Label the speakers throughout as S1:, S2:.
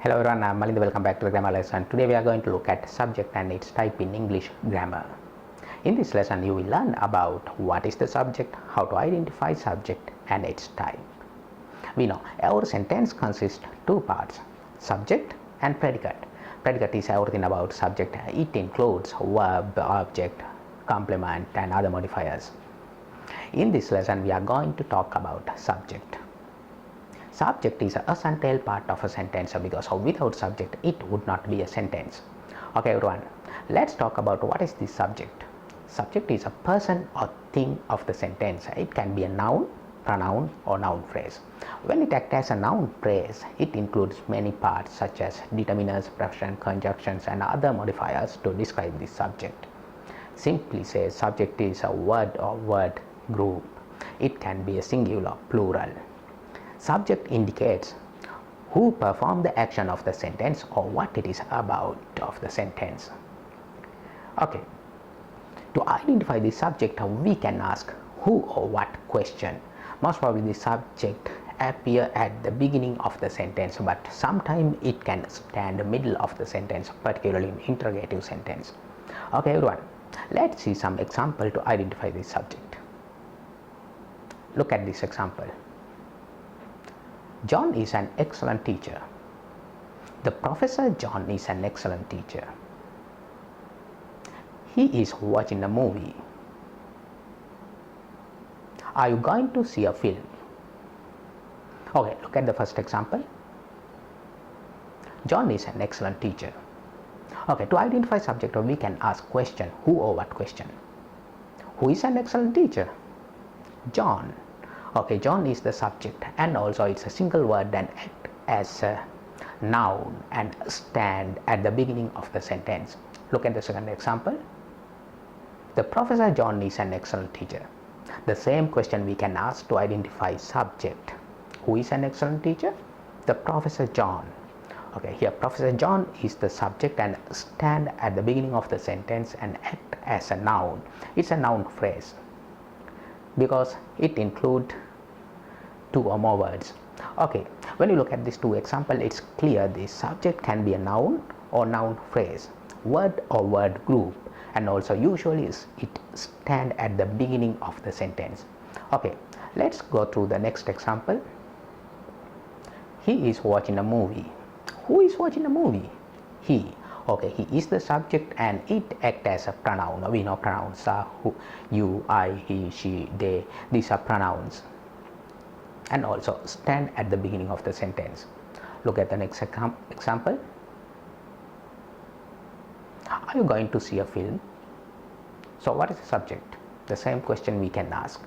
S1: Hello everyone, I'm Malind. Welcome back to the grammar lesson. Today we are going to look at subject and its type in English grammar. In this lesson you will learn about what is the subject, how to identify subject and its type. We know our sentence consists two parts, subject and predicate. Predicate is everything about subject. It includes verb, object, complement and other modifiers. In this lesson we are going to talk about subject. Subject is a essential part of a sentence because without subject it would not be a sentence. Okay everyone, let's talk about what is the subject. Subject is a person or thing of the sentence. It can be a noun, pronoun or noun phrase. When it acts as a noun phrase, it includes many parts such as determiners, preposition, conjunctions and other modifiers to describe the subject. Simply say subject is a word or word group. It can be a singular, plural. Subject indicates who performed the action of the sentence or what it is about of the sentence. Okay, to identify the subject we can ask who or what question. Most probably the subject appear at the beginning of the sentence, but sometimes it can stand the middle of the sentence, particularly in interrogative sentence. Okay everyone, let's see some example to identify the subject. Look at this example. John is an excellent teacher. The Professor John is an excellent teacher. He is watching a movie. Are you going to see a film? Okay, look at the first example. John is an excellent teacher. Okay, to identify subject we can ask question, who or what question. Who is an excellent teacher? John. Okay, John is the subject and also it's a single word and act as a noun and stand at the beginning of the sentence. Look at the second example. The Professor John is an excellent teacher. The same question we can ask to identify subject. Who is an excellent teacher? The Professor John. Okay, here Professor John is the subject and stand at the beginning of the sentence and act as a noun. It's a noun phrase because it includes two or more words. Okay, when you look at these two examples, it's clear the subject can be a noun or noun phrase, word or word group, and also usually it stand at the beginning of the sentence. Okay, let's go through the next example. He is watching a movie. Who is watching a movie? He. Okay, he is the subject and it acts as a pronoun. We know pronouns are who, you, I, he, she, they. These are pronouns and also stand at the beginning of the sentence. Look at the next example. Are you going to see a film? So what is the subject? The same question we can ask.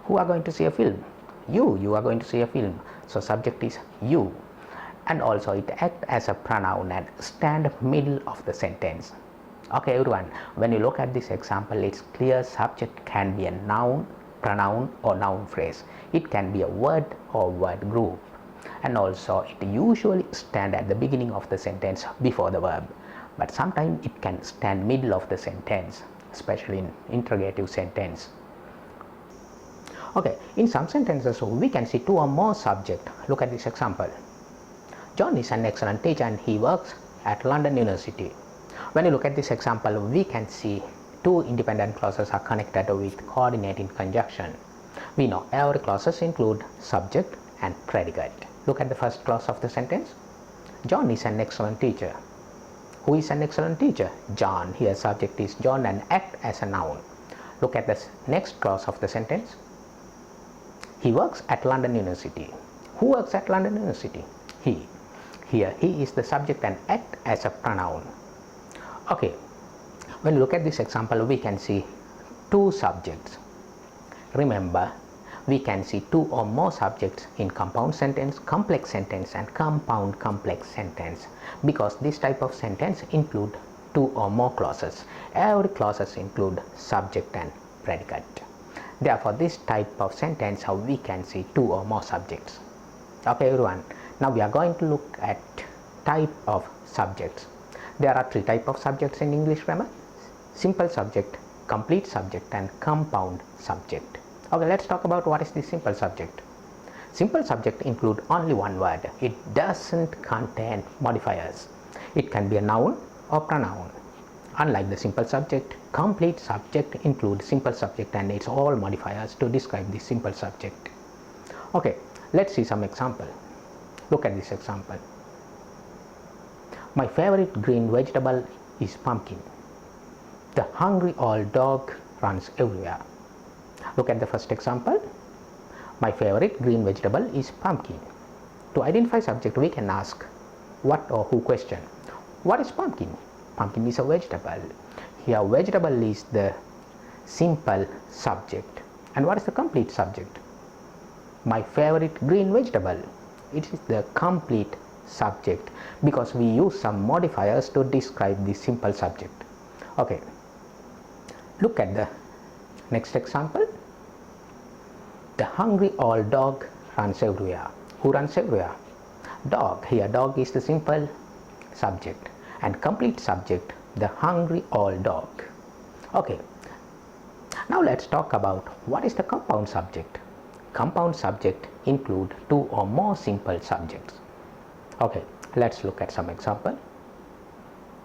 S1: Who are going to see a film? You are going to see a film. So subject is you. And also it acts as a pronoun and stand middle of the sentence. Okay everyone, when you look at this example, it's clear subject can be a noun, pronoun or noun phrase. It can be a word or word group, and also it usually stand at the beginning of the sentence before the verb, but sometimes it can stand middle of the sentence, especially in interrogative sentence. Okay, in some sentences we can see two or more subject. Look at this example. John is an excellent teacher and he works at London University. When you look at this example, we can see two independent clauses are connected with coordinating conjunction. We know every clauses include subject and predicate. Look at the first clause of the sentence. John is an excellent teacher. Who is an excellent teacher? John. Here subject is John and act as a noun. Look at the next clause of the sentence. He works at London University. Who works at London University? He. Here he is the subject and act as a pronoun. Okay, when you look at this example we can see two subjects. Remember, we can see two or more subjects in compound sentence, complex sentence and compound complex sentence, because this type of sentence include two or more clauses. Every clauses include subject and predicate. Therefore this type of sentence we can see two or more subjects. Okay everyone, now we are going to look at type of subjects. There are three types of subjects in English grammar: simple subject, complete subject and compound subject. Okay, let's talk about what is the simple subject. Simple subject include only one word. It doesn't contain modifiers. It can be a noun or pronoun. Unlike the simple subject, complete subject includes simple subject and its all modifiers to describe the simple subject. Okay, let's see some example. Look at this example. My favorite green vegetable is pumpkin. The hungry old dog runs everywhere. Look at the first example. My favorite green vegetable is pumpkin. To identify subject, we can ask what or who question. What is pumpkin? Pumpkin is a vegetable. Here vegetable is the simple subject. And what is the complete subject? My favorite green vegetable. It is the complete subject because we use some modifiers to describe the simple subject. Okay, look at the next example. The hungry old dog runs everywhere. Who runs everywhere? Dog. Here dog is the simple subject and complete subject, the hungry old dog. Okay, now let's talk about what is the compound subject. Compound subject include two or more simple subjects. Okay, let's look at some example.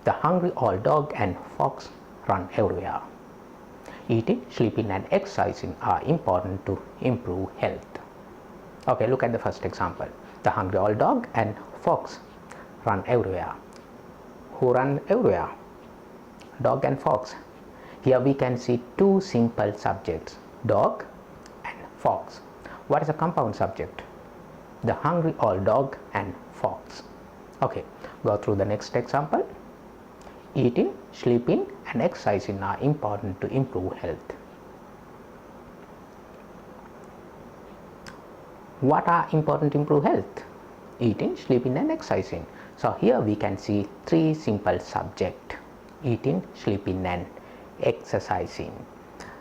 S1: The hungry old dog and fox run everywhere. Eating, sleeping and exercising are important to improve health. Okay, look at the first example. The hungry old dog and fox run everywhere. Who run everywhere? Dog and fox. Here we can see two simple subjects, dog and fox. What is a compound subject? The hungry old dog and fox. Okay, go through the next example. Eating, sleeping and exercising are important to improve health. What are important to improve health? Eating, sleeping and exercising. So here we can see three simple subjects, eating, sleeping and exercising.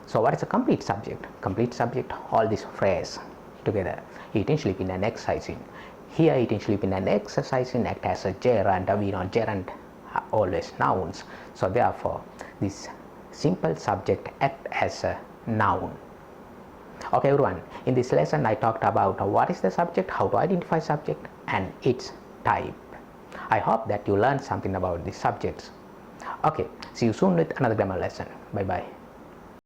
S1: So what is a complete subject? Complete subject, all this phrase together, eating, sleeping and exercising. Here eating, sleeping and exercising act as a gerund. We know gerund are always nouns. So therefore this simple subject act as a noun. Okay everyone, in this lesson I talked about what is the subject, how to identify subject and its type. I hope that you learned something about the subjects. Okay, see you soon with another grammar lesson. Bye bye.